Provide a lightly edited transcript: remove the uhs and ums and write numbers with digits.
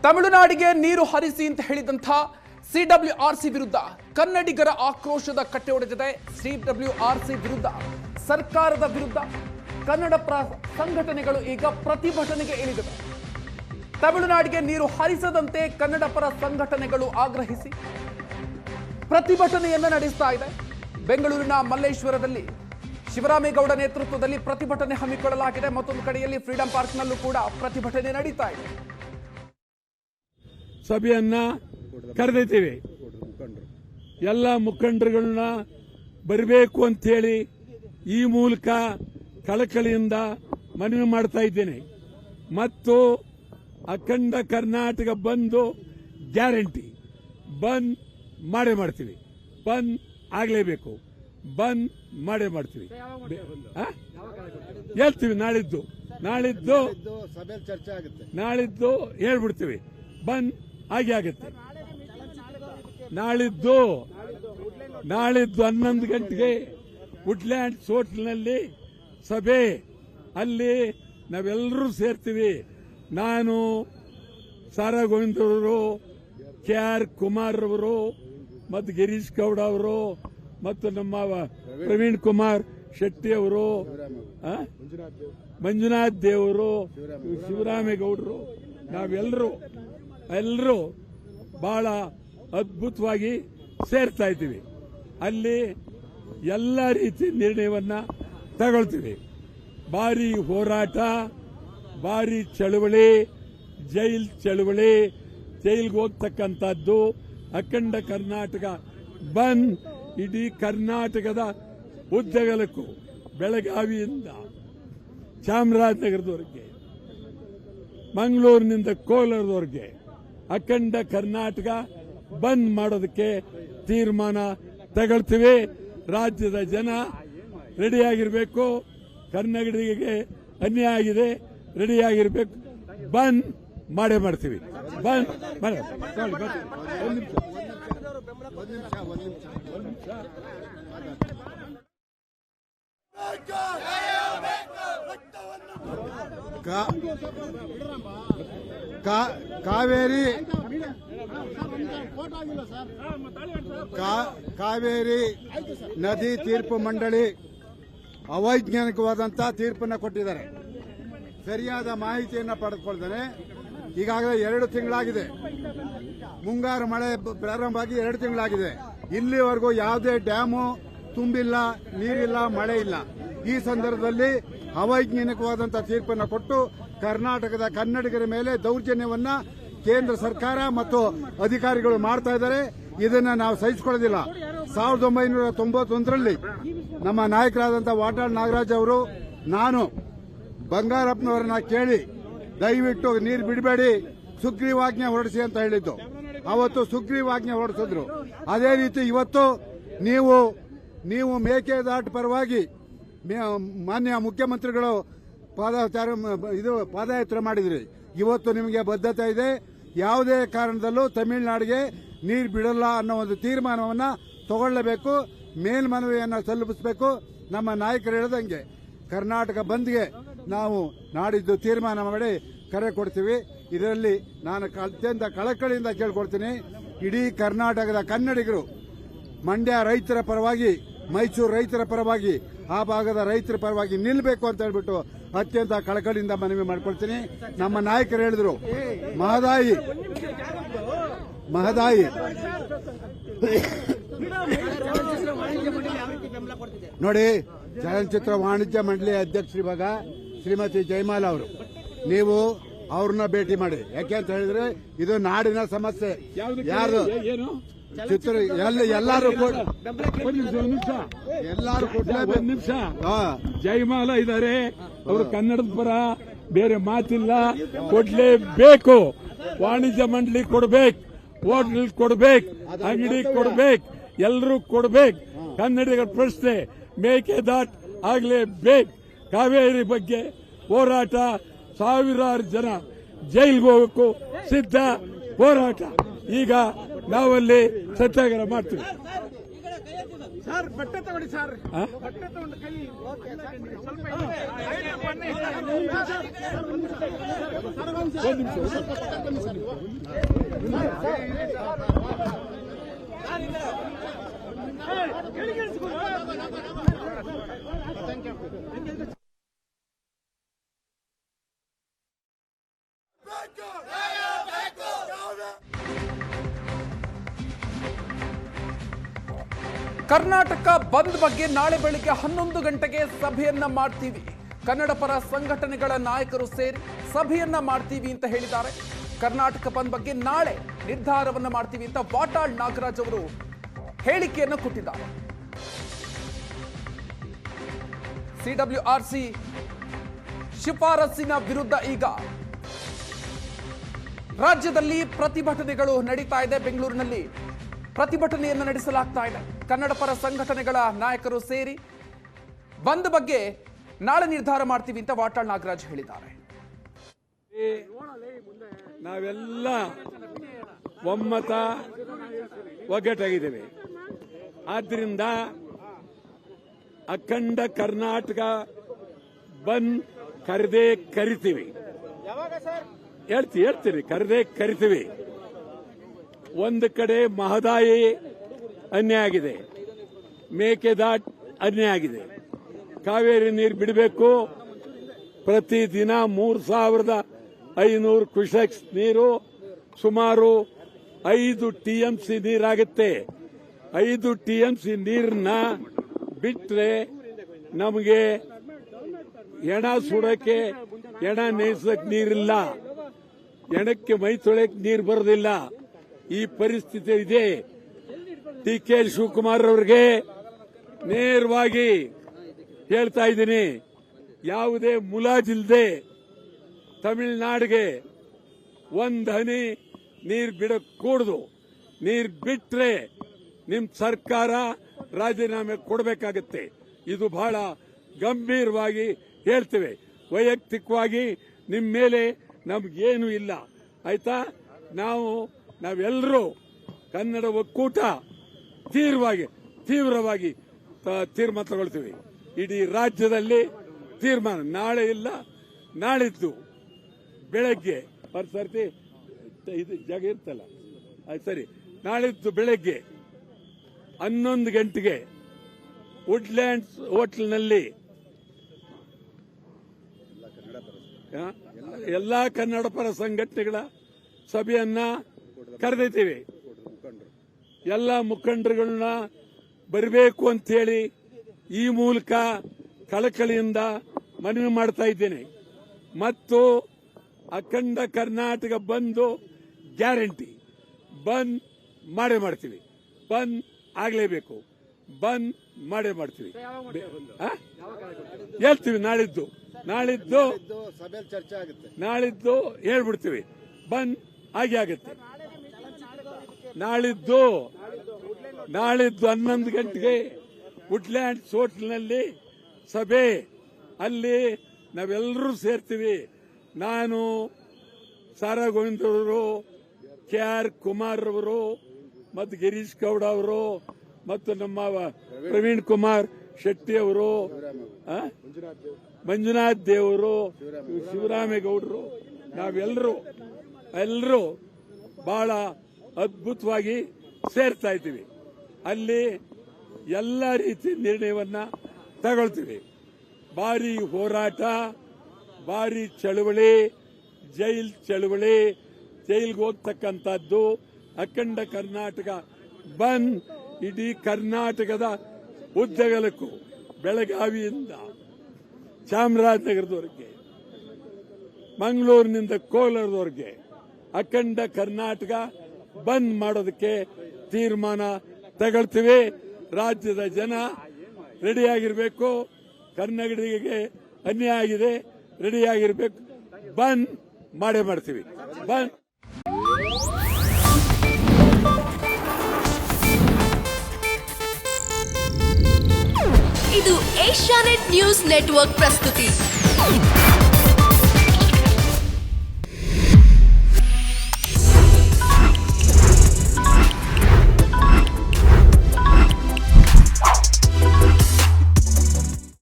ತಮಿಳುನಾಡಿಗೆ ನೀರು ಹರಿಸಿ ಅಂತ ಹೇಳಿದಂಥ ಸಿಡಬ್ಲ್ಯೂಆರ್ಸಿ ವಿರುದ್ಧ ಕನ್ನಡಿಗರ ಆಕ್ರೋಶದ ಕಟ್ಟೆಯೊಡೆದಿದೆ. ಸಿಡಬ್ಲ್ಯೂಆರ್ಸಿ ವಿರುದ್ಧ ಸರ್ಕಾರದ ವಿರುದ್ಧ ಕನ್ನಡಪರ ಸಂಘಟನೆಗಳು ಈಗ ಪ್ರತಿಭಟನೆಗೆ ಇಳಿದಿವೆ. ತಮಿಳುನಾಡಿಗೆ ನೀರು ಹರಿಸದಂತೆ ಕನ್ನಡಪರ ಸಂಘಟನೆಗಳು ಆಗ್ರಹಿಸಿ ಪ್ರತಿಭಟನೆಯನ್ನ ನಡೆಸ್ತಾ ಇದೆ. ಬೆಂಗಳೂರಿನ ಮಲ್ಲೇಶ್ವರದಲ್ಲಿ ಶಿವರಾಮೇಗೌಡ ನೇತೃತ್ವದಲ್ಲಿ ಪ್ರತಿಭಟನೆ ಹಮ್ಮಿಕೊಳ್ಳಲಾಗಿದೆ. ಮತ್ತೊಂದು ಕಡೆಯಲ್ಲಿ ಫ್ರೀಡಂ ಪಾರ್ಕ್ನಲ್ಲೂ ಕೂಡ ಪ್ರತಿಭಟನೆ ನಡೀತಾ ಇದೆ. ಸಭೆಯನ್ನ ಕರೆದಿದ್ದೀವಿ. ಎಲ್ಲ ಮುಖಂಡರುಗಳನ್ನ ಬರಬೇಕು ಅಂತೇಳಿ ಈ ಮೂಲಕ ಕಳಕಳಿಯಿಂದ ಮನವಿ ಮಾಡ್ತಾ ಇದ್ದೇನೆ. ಮತ್ತು ಅಖಂಡ ಕರ್ನಾಟಕ ಬಂದು ಗ್ಯಾರಂಟಿ ಬಂದ್ ಮಾಡೇ ಮಾಡ್ತೀವಿ. ಬಂದ್ ಆಗಲೇಬೇಕು. ಬಂದ್ ಮಾಡೇ ಮಾಡ್ತೀವಿ. ಹೇಳ್ತೀವಿ. ನಾಳಿದ್ದು ಹೇಳ್ಬಿಡ್ತೀವಿ. ಬಂದ್ ಹಾಗೆ ಆಗುತ್ತೆ. ನಾಳಿದ್ದು 11 ಗಂಟೆಗೆ ವುಡ್ಲ್ಯಾಂಡ್ಸ್ ಹೋಟೆಲ್ನಲ್ಲಿ ಸಭೆ. ಅಲ್ಲಿ ನಾವೆಲ್ಲರೂ ಸೇರ್ತೀವಿ. ನಾನು, ಸಾರಾ ಗೋವಿಂದ ಅವರು, KR ಕುಮಾರ್ ಅವರು, ಮತ್ತು ಗಿರೀಶ್ ಗೌಡ ಅವರು, ಮತ್ತು ನಮ್ಮ ಪ್ರವೀಣ್ ಕುಮಾರ್ ಶೆಟ್ಟಿ ಅವರು, ಮಂಜುನಾಥ್ ದೇವರು, ಶಿವರಾಮೇಗೌಡರು, ನಾವೆಲ್ಲರೂ ಬಹಳ ಅದ್ಭುತವಾಗಿ ಸೇರ್ತಾ ಇದ್ದೀವಿ. ಅಲ್ಲಿ ಎಲ್ಲ ರೀತಿ ನಿರ್ಣಯವನ್ನ ತಗೊಳ್ತೀವಿ. ಭಾರಿ ಹೋರಾಟ, ಭಾರಿ ಚಳುವಳಿ, ಚಳುವಳಿ, ಜೈಲ್ಗೆ ಹೋಗ್ತಕ್ಕಂಥದ್ದು. ಅಖಂಡ ಕರ್ನಾಟಕ ಬಂದ್ ಇಡೀ ಕರ್ನಾಟಕದ ಉದ್ದಗಲಕ್ಕೂ, ಬೆಳಗಾವಿಯಿಂದ ಚಾಮರಾಜನಗರದವರೆಗೆ, ಮಂಗಳೂರಿನಿಂದ ಕೋಲಾರದವರೆಗೆ ಅಖಂಡ ಕರ್ನಾಟಕ ಬಂದ್ ಮಾಡೋದಕ್ಕೆ ತೀರ್ಮಾನ ತಗೊಳ್ತೀವಿ. ರಾಜ್ಯದ ಜನ ರೆಡಿಯಾಗಿರಬೇಕು. ಕನ್ನಡಿಗರಿಗೆ ಅನ್ಯಾಯ ಆಗಿದೆ, ರೆಡಿಯಾಗಿರಬೇಕು. ಬಂದ್ ಮಾಡೇ ಮಾಡ್ತೀವಿ. ಬಂದ್ ಮಾಡಿ. ಕಾವೇರಿ ನದಿ ತೀರ್ಪು ಮಂಡಳಿ ಅವೈಜ್ಞಾನಿಕವಾದಂತಹ ತೀರ್ಪನ್ನು ಕೊಟ್ಟಿದ್ದಾರೆ. ಸರಿಯಾದ ಮಾಹಿತಿಯನ್ನು ಪಡೆದುಕೊಳ್ತಾನೆ. ಈಗಾಗಲೇ 2 ತಿಂಗಳಾಗಿದೆ. ಮುಂಗಾರು ಮಳೆ ಪ್ರಾರಂಭ ಆಗಿ 2 ತಿಂಗಳಾಗಿದೆ. ಇಲ್ಲಿವರೆಗೂ ಯಾವುದೇ ಡ್ಯಾಮು ತುಂಬಿಲ್ಲ, ನೀರಿಲ್ಲ, ಮಳೆ ಇಲ್ಲ. ಈ ಸಂದರ್ಭದಲ್ಲಿ ಅವೈಜ್ಞಾನಿಕವಾದಂತಹ ತೀರ್ಪನ್ನು ಕೊಟ್ಟು ಕರ್ನಾಟಕದ ಕನ್ನಡಿಗರ ಮೇಲೆ ದೌರ್ಜನ್ಯವನ್ನ ಕೇಂದ್ರ ಸರ್ಕಾರ ಮತ್ತು ಅಧಿಕಾರಿಗಳು ಮಾಡ್ತಾ ಇದ್ದಾರೆ. ಇದನ್ನ ನಾವು ಸಹಿಸಿಕೊಳ್ಳೋದಿಲ್ಲ. 1991ರಲ್ಲಿ ನಮ್ಮ ನಾಯಕರಾದಂತಹ ವಾಟಾಳ್ ನಾಗರಾಜ್ ಅವರು, ನಾನು ಬಂಗಾರಪ್ಪನವರನ್ನ ಕೇಳಿ ದಯವಿಟ್ಟು ನೀರು ಬಿಡಬೇಡಿ, ಸುಗ್ರೀವಾಜ್ಞೆ ಹೊರಡಿಸಿ ಅಂತ ಹೇಳಿದ್ದು. ಅವತ್ತು ಸುಗ್ರೀವಾಜ್ಞೆ ಹೊರಡಿಸಿದ್ರು. ಅದೇ ರೀತಿ ಇವತ್ತು ನೀವು ಮೇಕೆದಾಟು ಪರವಾಗಿ ಮಾನ್ಯ ಮುಖ್ಯಮಂತ್ರಿಗಳು ಪಾದಯಾತ್ರೆ ಮಾಡಿದ್ರಿ. ಇವತ್ತು ನಿಮಗೆ ಬದ್ಧತೆ ಇದೆ. ಯಾವುದೇ ಕಾರಣದಲ್ಲೂ ತಮಿಳುನಾಡಿಗೆ ನೀರು ಬಿಡಲ್ಲ ಅನ್ನೋ ಒಂದು ತೀರ್ಮಾನವನ್ನು ತಗೊಳ್ಳಬೇಕು. ಮೇಲ್ಮನವಿಯನ್ನು ಸಲ್ಲಿಸಬೇಕು. ನಮ್ಮ ನಾಯಕರು ಹೇಳಿದಂಗೆ ಕರ್ನಾಟಕ ಬಂದ್ಗೆ ನಾವು ನಾಡಿದ್ದು ತೀರ್ಮಾನ ಮಾಡಿ ಕರೆ ಕೊಡ್ತೀವಿ. ಇದರಲ್ಲಿ ನಾನು ಅತ್ಯಂತ ಕಳಕಳಿಯಿಂದ ಕೇಳ್ಕೊಡ್ತೀನಿ, ಇಡೀ ಕರ್ನಾಟಕದ ಕನ್ನಡಿಗರು ಮಂಡ್ಯ ರೈತರ ಪರವಾಗಿ, ಮೈಸೂರು ರೈತರ ಪರವಾಗಿ, ಆ ಭಾಗದ ರೈತರ ಪರವಾಗಿ ನಿಲ್ಲಬೇಕು ಅಂತ ಹೇಳ್ಬಿಟ್ಟು ಅತ್ಯಂತ ಕಳಕಳಿಯಿಂದ ಮನವಿ ಮಾಡ್ಕೊಳ್ತೀನಿ. ನಮ್ಮ ನಾಯಕರು ಹೇಳಿದ್ರು, ಮಹದಾಯಿ ನೋಡಿ, ಚಲನಚಿತ್ರ ವಾಣಿಜ್ಯ ಮಂಡಳಿ ಅಧ್ಯಕ್ಷರಿವಾಗ ಶ್ರೀಮತಿ ಜಯಮಾಲ ಅವರು, ನೀವು ಅವ್ರನ್ನ ಭೇಟಿ ಮಾಡಿ. ಯಾಕೆ ಅಂತ ಹೇಳಿದ್ರೆ ಇದು ನಾಡಿನ ಸಮಸ್ಯೆ. ಯಾರು ಚಿತ್ರ ಎಲ್ಲರೂ ಜಯಮಾಲ ಇದ್ದಾರೆ. ಅವರು ಕನ್ನಡದ ಪರ, ಬೇರೆ ಮಾತಿಲ್ಲ. ಕೊಡ್ಲೇಬೇಕು. ವಾಣಿಜ್ಯ ಮಂಡಳಿ ಕೊಡ್ಬೇಕು, ಹೋಟೆಲ್ ಕೊಡ್ಬೇಕು, ಅಂಗಡಿ ಕೊಡ್ಬೇಕು, ಎಲ್ಲರೂ ಕೊಡ್ಬೇಕು. ಕನ್ನಡಿಗರ ಪ್ರಶ್ನೆ ಮೇಕೆದಾಟು ಆಗ್ಲೇಬೇಕು. ಕಾವೇರಿ ಬಗ್ಗೆ ಹೋರಾಟ, ಸಾವಿರಾರು ಜನ ಜೈಲ್ಗೆ ಹೋಗಕ್ಕೂ ಸಿದ್ಧ ಹೋರಾಟ. ಈಗ ನಾವಲ್ಲಿ ಸತ್ಯಾಗ್ರಹ ಮಾಡ್ತೀವಿ. ಸರ್ ಬಟ್ಟೆ ತಗೊಳ್ಳಿ ಸರ್, ಆ? ಬಟ್ಟೆ ತಗೊಂಡು ಕೈ ಒಂದ್ ನಿಮಿಷ. ಕರ್ನಾಟಕ ಬಂದ್ ಬಗ್ಗೆ ನಾಳೆ ಬೆಳಿಗ್ಗೆ 11 ಗಂಟೆಗೆ ಸಭೆಯನ್ನ ಮಾಡ್ತೀವಿ. ಕನ್ನಡ ಪರ ಸಂಘಟನೆಗಳ ನಾಯಕರು ಸೇರಿ ಸಭೆಯನ್ನ ಮಾಡ್ತೀವಿ ಅಂತ ಹೇಳಿದ್ದಾರೆ. ಕರ್ನಾಟಕ ಬಂದ್ ಬಗ್ಗೆ ನಾಳೆ ನಿರ್ಧಾರವನ್ನ ಮಾಡ್ತೀವಿ ಅಂತ ವಾಟಾಳ್ ನಾಗರಾಜ್ ಅವರು ಹೇಳಿಕೆಯನ್ನು ಕೊಟ್ಟಿದ್ದಾರೆ. ಸಿಡಬ್ಲ್ಯೂಆರ್ಸಿ ಶಿಫಾರಸ್ಸಿನ ವಿರುದ್ಧ ಈಗ ರಾಜ್ಯದಲ್ಲಿ ಪ್ರತಿಭಟನೆಗಳು ನಡೀತಾ ಇದೆ. ಬೆಂಗಳೂರಿನಲ್ಲಿ ಪ್ರತಿಭಟನೆಯನ್ನು ನಡೆಸಲಾಗ್ತಾ ಇದೆ. ಕನ್ನಡ ಪರ ಸಂಘಟನೆಗಳ ನಾಯಕರು ಸೇರಿ ಬಂದ್ ಬಗ್ಗೆ ನಾಳೆ ನಿರ್ಧಾರ ಮಾಡ್ತೀವಿ ಅಂತ ವಾಟಾಳ್ ನಾಗರಾಜ್ ಹೇಳಿದ್ದಾರೆ. ನಾವೆಲ್ಲ ಒಮ್ಮತ ಒಗ್ಗಟ್ಟಾಗಿದ್ದೇವೆ. ಆದ್ರಿಂದ ಅಖಂಡ ಕರ್ನಾಟಕ ಬಂದ್ ಕರೆದೇ ಕರಿತೀವಿ. ಹೇಳ್ತೀರಿ ಕರೆದೇ ಕರಿತೀವಿ. ಒಂದು ಕಡೆ ಮಹದಾಯಿ ಅನ್ಯಾಯ ಆಗಿದೆ, ಮೇಕೆದಾಟ್ ಅನ್ಯಾಯ ಆಗಿದೆ. ಕಾವೇರಿ ನೀರು ಬಿಡಬೇಕು. ಪ್ರತಿದಿನ 3,500 ಕ್ಯೂಸೆಕ್ಸ್ ನೀರು, ಸುಮಾರು 5 TMC ನೀರಾಗುತ್ತೆ. 5 TMC ನೀರನ್ನ ಬಿಟ್ರೆ ನಮಗೆ ಎಣ ಸುಡಕ್ಕೆ, ಎಣ ನೇಯಿಸಕ್ಕೆ ನೀರಿಲ್ಲ, ಎಣಕ್ಕೆ ಮೈ ತೊಳೆಯಕ್ಕೆ ನೀರು ಬರೋದಿಲ್ಲ. ಈ ಪರಿಸ್ಥಿತಿ ಇದೆ. DK ಶಿವಕುಮಾರ್ ಅವರಿಗೆ ನೇರವಾಗಿ ಹೇಳ್ತಾ ಇದ್ದೀನಿ, ಯಾವುದೇ ಮುಲಾಜಿಲ್ಲದೆ ತಮಿಳುನಾಡಿಗೆ ಒಂದು ಹನಿ ನೀರು ಬಿಡக்கூಡದು. ನೀರು ಬಿಟ್ರೆ ನಿಮ್ ಸರ್ಕಾರ ರಾಜೀನಾಮೆ ಕೊಡಬೇಕಾಗತ್ತೆ. ಇದು ಬಹಳ ಗಂಭೀರವಾಗಿ ಹೇಳ್ತೇವೆ. ವೈಯಕ್ತಿಕವಾಗಿ ನಿಮ್ಮ ಮೇಲೆ ನಮ್ಗೇನು ಇಲ್ಲ, ಆಯ್ತಾ? ನಾವೆಲ್ಲರೂ ಕನ್ನಡ ಒಕ್ಕೂಟ ತೀವ್ರವಾಗಿ ತೀರ್ಮಾನ ತಗೊಳ್ತೀವಿ. ಇಡೀ ರಾಜ್ಯದಲ್ಲಿ ತೀರ್ಮಾನ ನಾಳೆ ಇಲ್ಲ, ನಾಳಿದ್ದು ಬೆಳಗ್ಗೆ ಸರ್ತಿ ಇದು ಜಾಗ ಇರ್ತಲ್ಲ, ಸರಿ, ನಾಳಿದ್ದು ಬೆಳಗ್ಗೆ 11 ಗಂಟೆಗೆ ವುಡ್ಲ್ಯಾಂಡ್ಸ್ ಹೋಟೆಲ್ನಲ್ಲಿ ಎಲ್ಲಾ ಕನ್ನಡ ಪರ ಸಂಘಟನೆಗಳ ಸಭೆಯನ್ನ ಕರೆದಿದ್ದೀವಿ. ಎಲ್ಲ ಮುಖಂಡರುಗಳನ್ನ ಬರಬೇಕು ಅಂತೇಳಿ ಈ ಮೂಲಕ ಕಳಕಳಿಯಿಂದ ಮನವಿ ಮಾಡ್ತಾ ಇದ್ದೇನೆ. ಮತ್ತು ಅಖಂಡ ಕರ್ನಾಟಕ ಬಂದು ಗ್ಯಾರಂಟಿ ಬಂದ್ ಮಾಡೇ ಮಾಡ್ತೀವಿ. ಬಂದ್ ಆಗಲೇಬೇಕು. ಬಂದ್ ಮಾಡೇ ಮಾಡ್ತೀವಿ. ಹೇಳ್ತೀವಿ ನಾಳಿದ್ದು ಹೇಳ್ಬಿಡ್ತೀವಿ. ಬಂದ್ ಆಗೇ ಆಗುತ್ತೆ. ನಾಳಿದ್ದು 11 ಗಂಟೆಗೆ ವುಡ್ಲ್ಯಾಂಡ್ಸ್ ಹೋಟೆಲ್ನಲ್ಲಿ ಸಭೆ. ಅಲ್ಲಿ ನಾವೆಲ್ಲರೂ ಸೇರ್ತೀವಿ. ನಾನು, ಸಾರಾ ಗೋವಿಂದ್ ಅವರು, KR ಕುಮಾರ್ ಅವರು, ಮತ್ತು ಗಿರೀಶ್ ಗೌಡ ಅವರು, ಮತ್ತು ನಮ್ಮ ಪ್ರವೀಣ್ ಕುಮಾರ್ ಶೆಟ್ಟಿ ಅವರು, ಮಂಜುನಾಥ್ ದೇವರು, ಶಿವರಾಮೇಗೌಡರು, ನಾವೆಲ್ಲರೂ ಬಹಳ ಅದ್ಭುತವಾಗಿ ಸೇರ್ತಾ ಇದ್ದೀವಿ. ಅಲ್ಲಿ ಎಲ್ಲ ರೀತಿ ನಿರ್ಣಯವನ್ನ ತಗೊಳ್ತೀವಿ. ಭಾರಿ ಹೋರಾಟ, ಭಾರಿ ಚಳವಳಿ, ಚಳವಳಿ, ಜೈಲ್ಗೆ ಹೋಗ್ತಕ್ಕಂಥದ್ದು. ಅಖಂಡ ಕರ್ನಾಟಕ ಬಂದ್ ಇಡೀ ಕರ್ನಾಟಕದ ಉದ್ದಗಲಕ್ಕೂ, ಬೆಳಗಾವಿಯಿಂದ ಚಾಮರಾಜನಗರದವರೆಗೆ, ಮಂಗಳೂರಿನಿಂದ ಕೋಲಾರದವರೆಗೆ ಅಖಂಡ ಕರ್ನಾಟಕ ಬಂದ್ ಮಾಡೋದಕ್ಕೆ ತೀರ್ಮಾನ ತಗೊಳ್ತೀವಿ. ರಾಜ್ಯದ ಜನ ರೆಡಿಯಾಗಿರಬೇಕು. ಕನ್ನಡಿಗರಿಗೆ ಅನ್ಯಾಯ ಆಗಿದೆ, ರೆಡಿಯಾಗಿರಬೇಕು. ಬಂದ್ ಮಾಡೇ ಮಾಡ್ತೀವಿ. ಬಂದ್. ಇದು ಏಷ್ಯಾನೆಟ್ ನ್ಯೂಸ್ ನೆಟ್ವರ್ಕ್ ಪ್ರಸ್ತುತಿ.